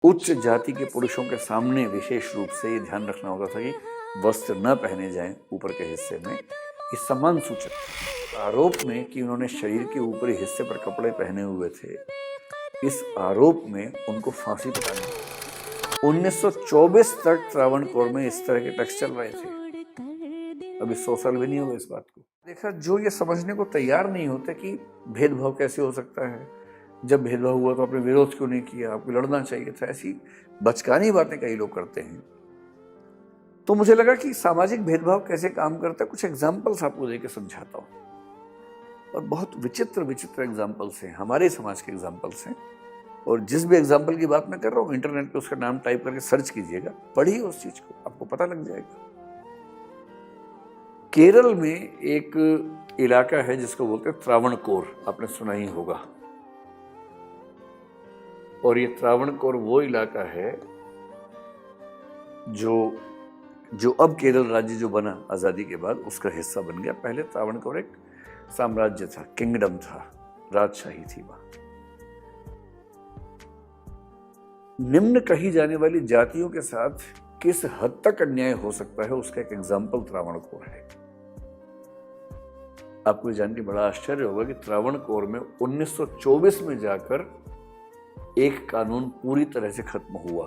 उच्च जाति के पुरुषों के सामने विशेष रूप से ये ध्यान रखना होता था कि वस्त्र न पहने जाएं ऊपर के हिस्से में, ये सम्मान सूचक था। आरोप में कि उन्होंने शरीर के ऊपरी हिस्से पर कपड़े पहने हुए थे, इस आरोप में उनको फांसी पर डाली। 1924 तक त्रावणकोर में इस तरह के टेक्स्ट चल रहे थे। अभी 100 साल भी नहीं हुए इस बात को। देखा, जो ये समझने को तैयार नहीं होते कि भेदभाव कैसे हो सकता है, जब भेदभाव हुआ तो आपने विरोध क्यों नहीं किया, आपको लड़ना चाहिए था, ऐसी बचकानी बातें कई लोग करते हैं। तो मुझे लगा कि सामाजिक भेदभाव कैसे काम करता है, कुछ एग्जाम्पल्स आपको देकर समझाता हूँ। और बहुत विचित्र विचित्र एग्जाम्पल्स हैं, हमारे समाज के एग्जाम्पल्स हैं। और जिस भी एग्जाम्पल की बात मैं कर रहा हूँ, इंटरनेट पे उसका नाम टाइप करके सर्च कीजिएगा, पढ़िए उस चीज को, आपको पता लग जाएगा। केरल में एक इलाका है जिसको बोलते हैं त्रावणकोर, आपने सुना ही होगा। और ये त्रावणकोर वो इलाका है जो अब केरल राज्य जो बना आजादी के बाद उसका हिस्सा बन गया। पहले त्रावणकोर एक साम्राज्य था, किंगडम था, राजशाही थी वहां। निम्न कही जाने वाली जातियों के साथ किस हद तक अन्याय हो सकता है, उसका एक एग्जाम्पल त्रावणकोर है। आपको जान के बड़ा आश्चर्य होगा कि त्रावणकोर में 1924 में जाकर एक कानून पूरी तरह से खत्म हुआ।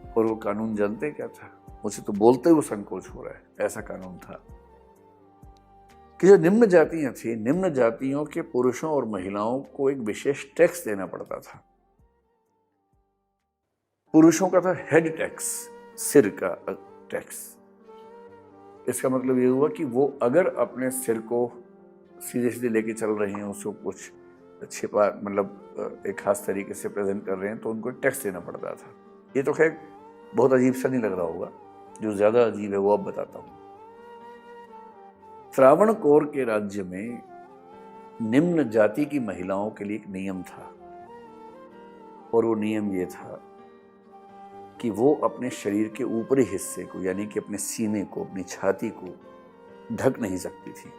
और वो कानून जानते क्या था? मुझे तो बोलते हुए संकोच हो रहा है। ऐसा कानून था कि जो निम्न जातियां थी, निम्न जातियों के पुरुषों और महिलाओं को एक विशेष टैक्स देना पड़ता था। पुरुषों का था हेड टैक्स, सिर का टैक्स। इसका मतलब ये हुआ कि वो अगर अपने सिर को सीधे सीधे लेके चल रहे हैं, उसको कुछ छिपा, मतलब एक खास तरीके से प्रेजेंट कर रहे हैं, तो उनको टैक्स देना पड़ता था। ये तो खैर बहुत अजीब सा नहीं लग रहा होगा, जो ज्यादा अजीब है वो अब बताता हूं। त्रावणकोर के राज्य में निम्न जाति की महिलाओं के लिए एक नियम था। और वो नियम ये था कि वो अपने शरीर के ऊपरी हिस्से को, यानी कि अपने सीने को, अपनी छाती को ढक नहीं सकती थी।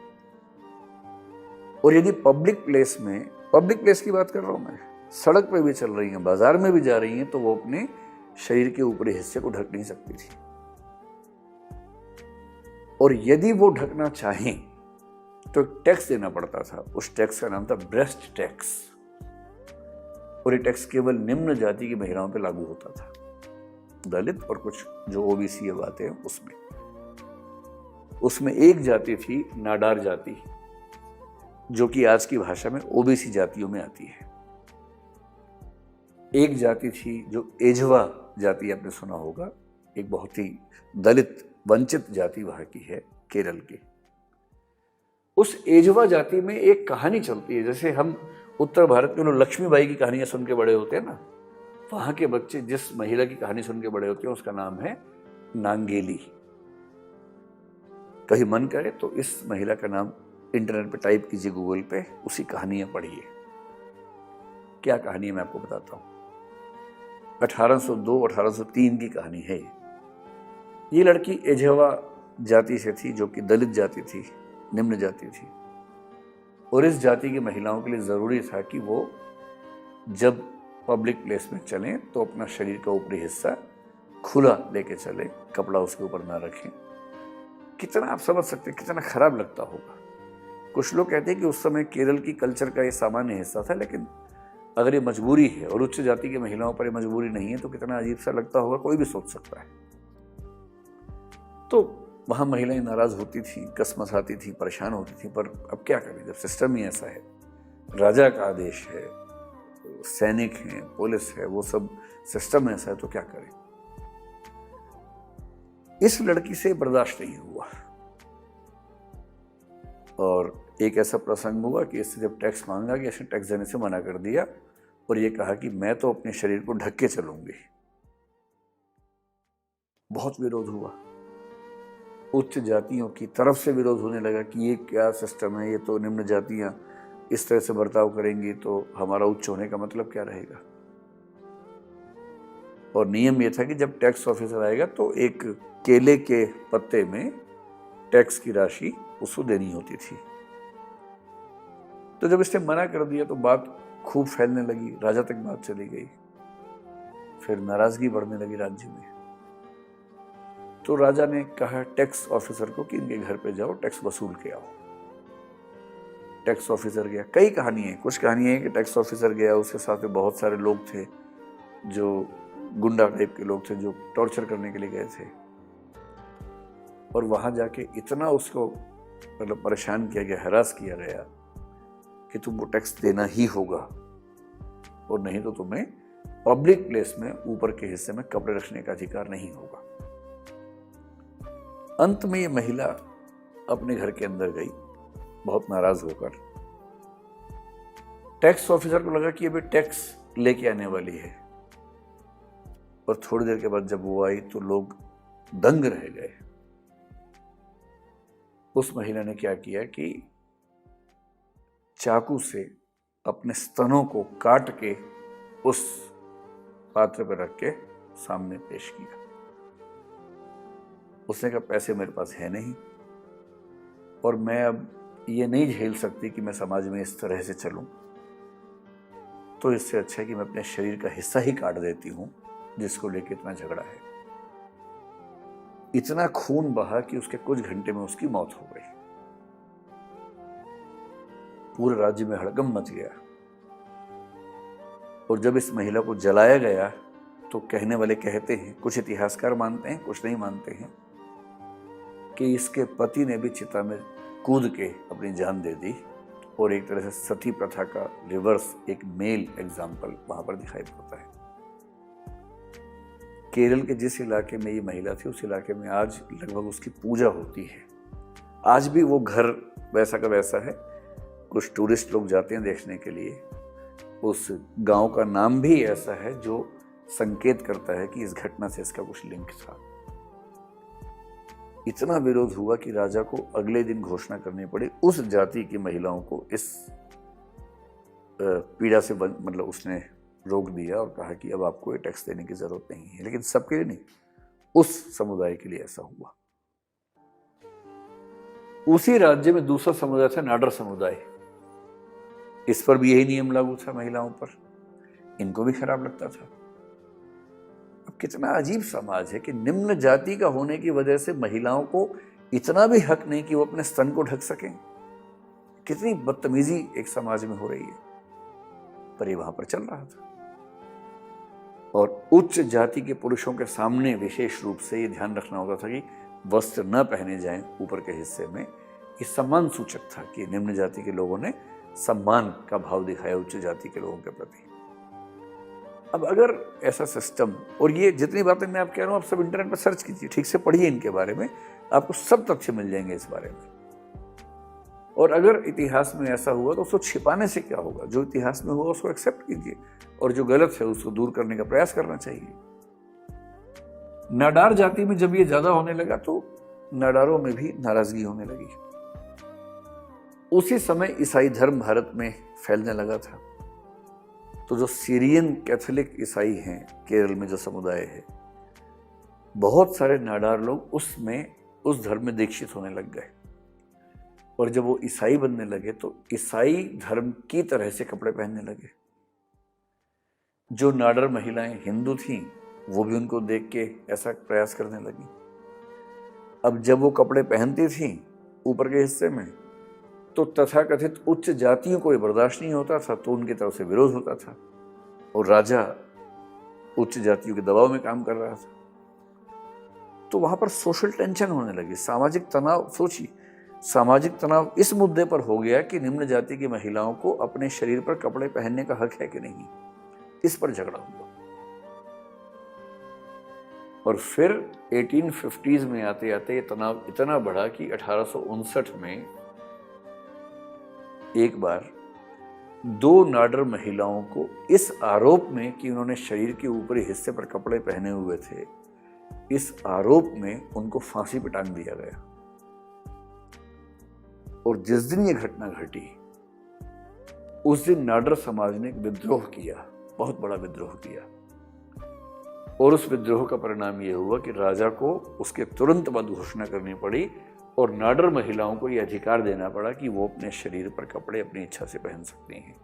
और यदि पब्लिक प्लेस की बात कर रहा हूं मैं, सड़क पे भी चल रही हैं, बाजार में भी जा रही हैं, तो वो अपने शरीर के ऊपरी हिस्से को ढक नहीं सकती थी। और यदि वो ढकना चाहें तो टैक्स देना पड़ता था। उस टैक्स का नाम था ब्रेस्ट टैक्स। और ये टैक्स केवल निम्न जाति की महिलाओं पर लागू होता था, दलित और कुछ जो ओबीसी आते हैं उसमें एक जाति थी नाडार जाति, जो कि आज की भाषा में ओबीसी जातियों में आती है। एक जाति थी जो एझवा जाति, आपने सुना होगा, एक बहुत ही दलित वंचित जाति वहां की है, केरल की। उस एझवा जाति में एक कहानी चलती है, जैसे हम उत्तर भारत में लक्ष्मीबाई की कहानियां सुन के बड़े होते हैं ना, वहां के बच्चे जिस महिला की कहानी सुन के बड़े होते हैं उसका नाम है नांगेली। कहीं मन करे तो इस महिला का नाम इंटरनेट पे टाइप कीजिए, गूगल पे, उसी कहानियां पढ़िए। क्या कहानी है मैं आपको बताता हूं। 1802-1803 की कहानी है। ये लड़की एझवा जाति से थी, जो कि दलित जाति थी, निम्न जाति थी। और इस जाति की महिलाओं के लिए जरूरी था कि वो जब पब्लिक प्लेस में चलें तो अपना शरीर का ऊपरी हिस्सा खुला लेके चले, कपड़ा उसके ऊपर ना रखें। कितना आप समझ सकते हैं कितना खराब लगता होगा। कुछ लोग कहते हैं कि उस समय केरल की कल्चर का ये सामान्य हिस्सा था, लेकिन अगर ये मजबूरी है और उच्च जाति की महिलाओं पर ये मजबूरी नहीं है तो कितना अजीब सा लगता होगा, कोई भी सोच सकता है। तो वहां महिलाएं नाराज होती थी, कसमसाती थी, परेशान होती थी, पर अब क्या करें जब सिस्टम ही ऐसा है, राजा का आदेश है, सैनिक हैं, पुलिस है, वो सब सिस्टम ऐसा है, तो क्या करें। इस लड़की से बर्दाश्त नहीं हुआ और एक ऐसा प्रसंग हुआ कि इससे जब टैक्स मांगा कि इसने टैक्स देने से मना कर दिया और ये कहा कि मैं तो अपने शरीर को ढक के चलूंगी। बहुत विरोध हुआ, उच्च जातियों की तरफ से विरोध होने लगा कि ये क्या सिस्टम है, ये तो निम्न जातियां इस तरह से बर्ताव करेंगी तो हमारा उच्च होने का मतलब क्या रहेगा। और नियम ये था कि जब टैक्स ऑफिसर आएगा तो एक केले के पत्ते में टैक्स की राशि उसको देनी होती थी। तो जब इसने मना कर दिया तो बात खूब फैलने लगी, राजा तक बात चली गई। फिर नाराजगी बढ़ने लगी राज्य में। तो राजा ने कहा टैक्स ऑफिसर को कि इनके घर पे जाओ, टैक्स वसूल के आओ। टैक्स ऑफिसर गया। कई कहानियां हैं, कुछ कहानियां हैं कि टैक्स ऑफिसर गया, उसके साथ में बहुत सारे लोग थे जो गुंडा टाइप के लोग थे जो टॉर्चर करने के लिए गए थे, और वहां जाके इतना उसको मतलब परेशान किया गया, हरास किया गया कि तुमको टैक्स देना ही होगा और नहीं तो तुम्हें पब्लिक प्लेस में ऊपर के हिस्से में कपड़े रखने का अधिकार नहीं होगा। अंत में ये महिला अपने घर के अंदर गई बहुत नाराज होकर। टैक्स ऑफिसर को लगा कि अभी टैक्स लेके आने वाली है, और थोड़ी देर के बाद जब वो आई तो लोग दंग रह गए। उस महिला ने क्या किया कि चाकू से अपने स्तनों को काट के उस पात्र पर रख के सामने पेश किया। उसने कहा पैसे मेरे पास है नहीं और मैं अब ये नहीं झेल सकती कि मैं समाज में इस तरह से चलूं, तो इससे अच्छा है कि मैं अपने शरीर का हिस्सा ही काट देती हूं जिसको लेके इतना झगड़ा है। इतना खून बहा कि उसके कुछ घंटे में उसकी मौत हो गई। पूरे राज्य में हड़कंप मच गया, और जब इस महिला को जलाया गया तो कहने वाले कहते हैं, कुछ इतिहासकार मानते हैं कुछ नहीं मानते हैं, कि इसके पति ने भी चिता में कूद के अपनी जान दे दी, और एक तरह से सती प्रथा का रिवर्स एक मेल एग्जाम्पल वहां पर दिखाई पड़ता है। केरल के जिस इलाके में ये महिला थी उस इलाके में आज लगभग उसकी पूजा होती है। आज भी वो घर वैसा का वैसा है, कुछ टूरिस्ट लोग जाते हैं देखने के लिए। उस गांव का नाम भी ऐसा है जो संकेत करता है कि इस घटना से इसका कुछ लिंक था। इतना विरोध हुआ कि राजा को अगले दिन घोषणा करनी पड़ी उस जाति की महिलाओं को इस पीड़ा से मतलब उसने रोक दिया और कहा कि अब आपको ये टैक्स देने की जरूरत नहीं है। लेकिन सबके लिए नहीं, उस समुदाय के लिए ऐसा हुआ। उसी राज्य में दूसरा समुदाय था नाडर समुदाय। इस पर भी यही नियम लागू था महिलाओं पर, इनको भी खराब लगता था। अब कितना अजीब समाज है कि निम्न जाति का होने की वजह से महिलाओं को इतना भी हक नहीं कि वो अपने स्तन को ढक सकें। कितनी बदतमीजी एक समाज में हो रही है, पर ये वहां पर चल रहा था। और उच्च जाति के पुरुषों के सामने विशेष रूप से ये ध्यान रखना होता था कि वस्त्र न पहने जाएं ऊपर के हिस्से में। ये सम्मान सूचक था कि निम्न जाति के लोगों ने सम्मान का भाव दिखाया उच्च जाति के लोगों के प्रति। अब अगर ऐसा सिस्टम, और ये जितनी बातें मैं आप कह रहा हूं आप सब इंटरनेट पर सर्च कीजिए, ठीक से पढ़िए इनके बारे में, आपको सब तथ्य मिल जाएंगे इस बारे में। और अगर इतिहास में ऐसा हुआ तो उसको छिपाने से क्या होगा? जो इतिहास में हुआ उसको एक्सेप्ट कीजिए, और जो गलत है उसको दूर करने का प्रयास करना चाहिए। नाडार जाति में जब ये ज्यादा होने लगा तो नाडारों में भी नाराजगी होने लगी। उसी समय ईसाई धर्म भारत में फैलने लगा था। तो जो सीरियन कैथोलिक ईसाई हैं केरल में जो समुदाय है, बहुत सारे नाडार लोग उसमें उस धर्म में दीक्षित होने लग गए। और जब वो ईसाई बनने लगे तो ईसाई धर्म की तरह से कपड़े पहनने लगे। जो नाडर महिलाएं हिंदू थीं वो भी उनको देख के ऐसा प्रयास करने लगी। अब जब वो कपड़े पहनती थीं ऊपर के हिस्से में तो तथाकथित उच्च जातियों को ये बर्दाश्त नहीं होता था, तो उनकी तरफ से विरोध होता था, और राजा उच्च जातियों के दबाव में काम कर रहा था। तो वहां पर सोशल टेंशन होने लगी, सामाजिक तनाव। सोचिए, सामाजिक तनाव इस मुद्दे पर हो गया कि निम्न जाति की महिलाओं को अपने शरीर पर कपड़े पहनने का हक है कि नहीं, इस पर झगड़ा हुआ। और फिर 1850s में आते आते ये तनाव इतना बढ़ा कि 1859 में एक बार 2 नाडर महिलाओं को इस आरोप में कि उन्होंने शरीर के ऊपरी हिस्से पर कपड़े पहने हुए थे, इस आरोप में उनको फांसी पर टांग दिया गया। और जिस दिन ये घटना घटी उस दिन नाडर समाज ने एक विद्रोह किया, बहुत बड़ा विद्रोह किया। और उस विद्रोह का परिणाम यह हुआ कि राजा को उसके तुरंत बाद घोषणा करनी पड़ी और नाडर महिलाओं को यह अधिकार देना पड़ा कि वो अपने शरीर पर कपड़े अपनी इच्छा से पहन सकती हैं।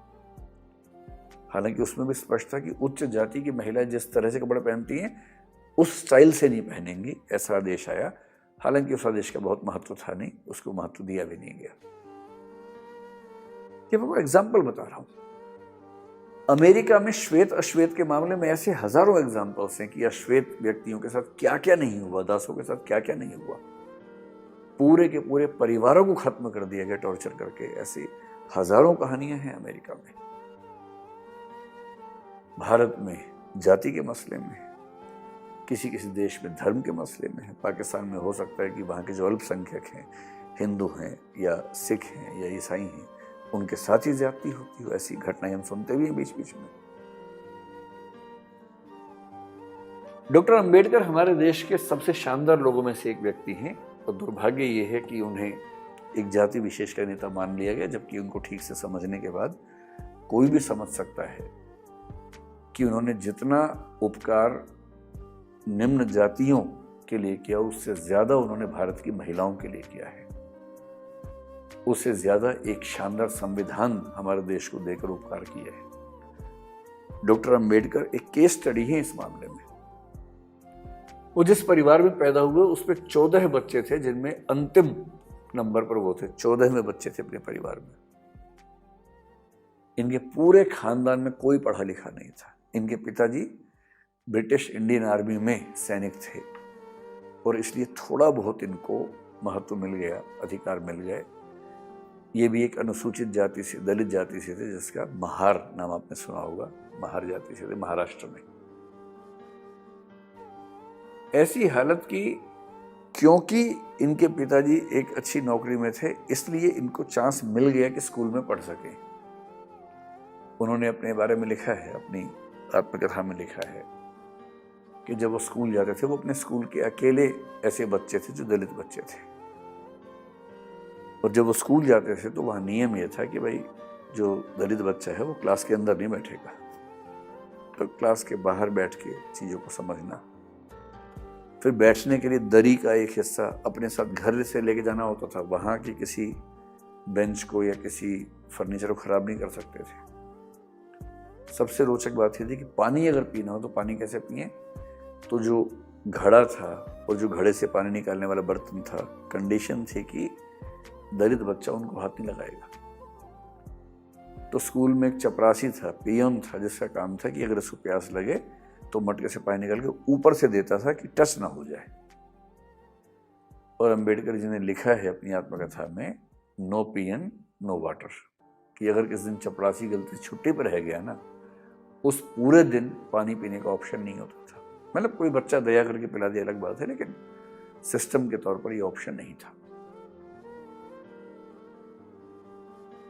हालांकि उसमें भी स्पष्ट था कि उच्च जाति की महिलाएं जिस तरह से कपड़े पहनती हैं उस स्टाइल से नहीं पहनेंगी, ऐसा आदेश आया। हालांकि उस आदेश का बहुत महत्व था नहीं, उसको महत्व दिया भी नहीं गया। ये मैं एग्जाम्पल बता रहा हूं। अमेरिका में श्वेत अश्वेत के मामले में ऐसे हजारों एग्जाम्पल्स हैं कि अश्वेत व्यक्तियों के साथ क्या क्या नहीं हुआ, दासों के साथ क्या क्या नहीं हुआ, पूरे के पूरे परिवारों को खत्म कर दिया गया टॉर्चर करके। ऐसी हजारों कहानियां हैं अमेरिका में। भारत में जाति के मसले में, किसी किसी देश में धर्म के मसले में है। पाकिस्तान में हो सकता है कि वहाँ के जो अल्पसंख्यक हैं, हिंदू हैं या सिख हैं या ईसाई हैं, उनके साथ ही ज्यादती होती हो। ऐसी घटनाएं हम सुनते भी हैं बीच बीच में। डॉक्टर अंबेडकर हमारे देश के सबसे शानदार लोगों में से एक व्यक्ति हैं, और दुर्भाग्य ये है कि उन्हें एक जाति विशेष का नेता मान लिया गया, जबकि उनको ठीक से समझने के बाद कोई भी समझ सकता है कि उन्होंने जितना उपकार निम्न जातियों के लिए किया, उससे ज्यादा उन्होंने भारत की महिलाओं के लिए किया है। उससे ज्यादा एक शानदार संविधान हमारे देश को देकर उपकार किया है। डॉक्टर अंबेडकर एक केस स्टडी है इस मामले में। वो जिस परिवार में पैदा हुए उसमें 14 बच्चे थे, जिनमें अंतिम नंबर पर वो थे। 14वें बच्चे थे अपने परिवार में। इनके पूरे खानदान में कोई पढ़ा लिखा नहीं था। इनके पिताजी ब्रिटिश इंडियन आर्मी में सैनिक थे, और इसलिए थोड़ा बहुत इनको महत्व मिल गया, अधिकार मिल गए। ये भी एक अनुसूचित जाति से, दलित जाति से थे, जिसका महार नाम आपने सुना होगा। महार जाति से थे, महाराष्ट्र में। ऐसी हालत की, क्योंकि इनके पिताजी एक अच्छी नौकरी में थे, इसलिए इनको चांस मिल गया कि स्कूल में पढ़ सके। उन्होंने अपने बारे में लिखा है, अपनी आत्मकथा में लिखा है कि जब वो स्कूल जाते थे, वो अपने स्कूल के अकेले ऐसे बच्चे थे जो दलित बच्चे थे। और जब वो स्कूल जाते थे तो वहाँ नियम ये था कि भाई जो दलित बच्चा है वो क्लास के अंदर नहीं बैठेगा, तो क्लास के बाहर बैठ के चीज़ों को समझना। फिर बैठने के लिए दरी का एक हिस्सा अपने साथ घर से लेके जाना होता था। वहाँ की किसी बेंच को या किसी फर्नीचर को खराब नहीं कर सकते थे। सबसे रोचक बात ये थी कि पानी अगर पीना हो तो पानी कैसे पिए। तो जो घड़ा था और जो घड़े से पानी निकालने वाला बर्तन था, कंडीशन थी कि दलित बच्चा उनको हाथ नहीं लगाएगा। तो स्कूल में एक चपरासी था, पियन था, जिसका काम था कि अगर उसको प्यास लगे तो मटके से पानी निकाल के ऊपर से देता था कि टच ना हो जाए। और अंबेडकर जी ने लिखा है अपनी आत्मकथा में, नो पियन नो वाटर, कि अगर किस दिन चपरासी गलती से छुट्टी पर रह गया ना, उस पूरे दिन पानी पीने का ऑप्शन नहीं होता था। मतलब कोई बच्चा दया करके पिला दिया अलग बात है, लेकिन सिस्टम के तौर पर ये ऑप्शन नहीं था।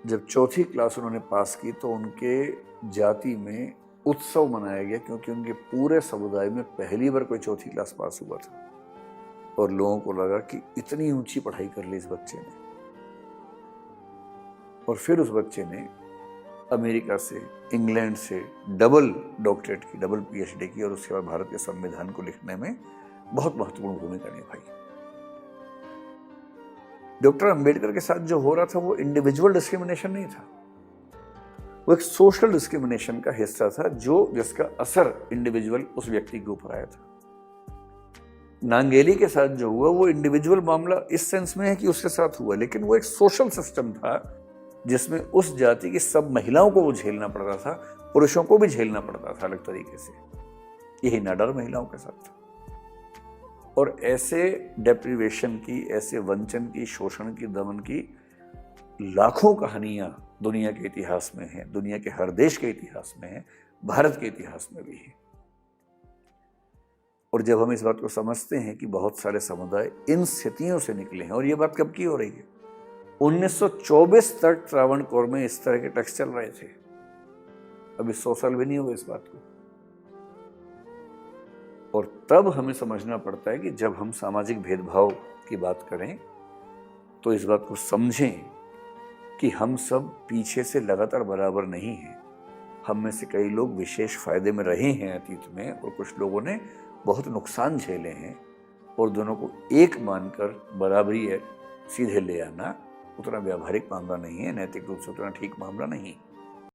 जब चौथी क्लास उन्होंने पास की तो उनके जाति में उत्सव मनाया गया, क्योंकि उनके पूरे समुदाय में पहली बार कोई चौथी क्लास पास हुआ था। और लोगों को लगा कि इतनी ऊंची पढ़ाई कर ली इस बच्चे ने। और फिर उस बच्चे ने अमेरिका से, इंग्लैंड से डबल डॉक्टरेट की, डबल पीएचडी की, और उसके बाद भारत के संविधान को लिखने में बहुत महत्वपूर्ण भूमिका निभाई। डॉक्टर अंबेडकर के साथ जो हो रहा था वो इंडिविजुअल डिस्क्रिमिनेशन नहीं था, वो एक सोशल डिस्क्रिमिनेशन का हिस्सा था, जिसका असर इंडिविजुअल उस व्यक्ति के ऊपर आया था। नांगेली के साथ जो हुआ वो इंडिविजुअल मामला इस सेंस में है कि उसके साथ हुआ, लेकिन वो एक सोशल सिस्टम था जिसमें उस जाति की सब महिलाओं को वो झेलना पड़ रहा था, पुरुषों को भी झेलना पड़ता था अलग तरीके से। यही नाडर महिलाओं के साथ था। और ऐसे डेप्रिवेशन की, ऐसे वंचन की, शोषण की, दमन की लाखों कहानियां दुनिया के इतिहास में हैं, दुनिया के हर देश के इतिहास में है, भारत के इतिहास में भी है। और जब हम इस बात को समझते हैं कि बहुत सारे समुदाय इन स्थितियों से निकले हैं, और ये बात कब की हो रही है, 1924 तक त्रावणकोर में इस तरह के टेक्स्ट चल रहे थे। अभी 100 साल भी नहीं हुए इस बात को। और तब हमें समझना पड़ता है कि जब हम सामाजिक भेदभाव की बात करें तो इस बात को समझें कि हम सब पीछे से लगातार बराबर नहीं हैं। हम में से कई लोग विशेष फायदे में रहे हैं अतीत में, और कुछ लोगों ने बहुत नुकसान झेले हैं। और दोनों को एक मानकर बराबरी है सीधे ले आना उतना व्यावहारिक मामला नहीं है, नैतिक रूप से उतना ठीक मामला नहीं।